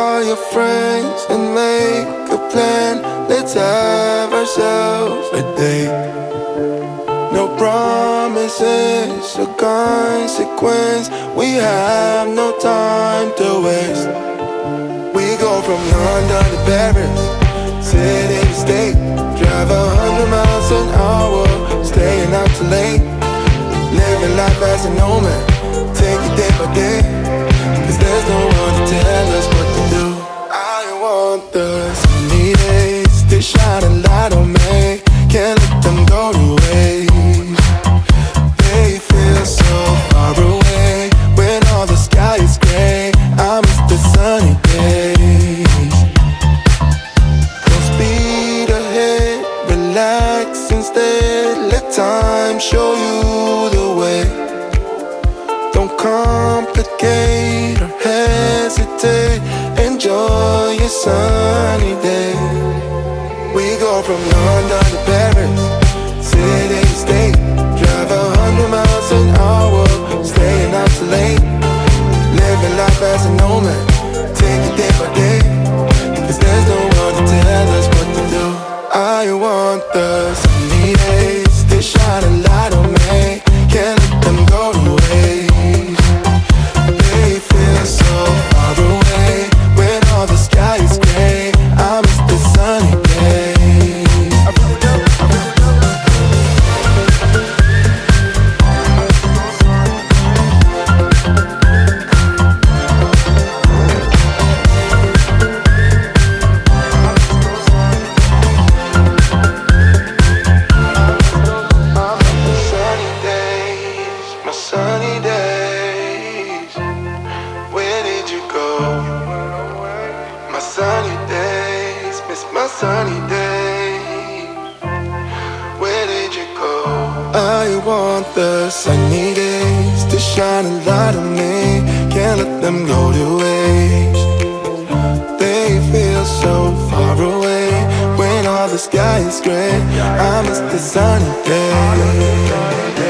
call your friends and make a plan. Let's have ourselves a date. No promises or consequence. We have no time to waste. We go from London to Paris, city to state. Drive 100 miles an hour, staying out too late. Living life as a nomad, take it day by day. Cause there's no one to tell us what to do. I want the sunny days to shine a light on me. Can't let them go to waste. They feel so far away when all the sky is gray. I miss the sunny days. Don't speed ahead, relax instead. Let time show you the way. Don't complicate or hesitate. Enjoy your sunny day. We go from London to Paris, city to state. Drive 100 miles an hour, staying out too late. Living life as a nomad, take it day by day. Cause there's no one to tell us what to do. I want the sunny days to shine a light on me. Can't let them go to waste. They feel so far away when all the sky is gray. I miss the sunny days. My sunny days, where did you go? My sunny days, miss my sunny days. Where did you go? I want the sunny days to shine a light on me. Can't let them go to waste. They feel so far away when all the sky is gray. I miss the sunny days.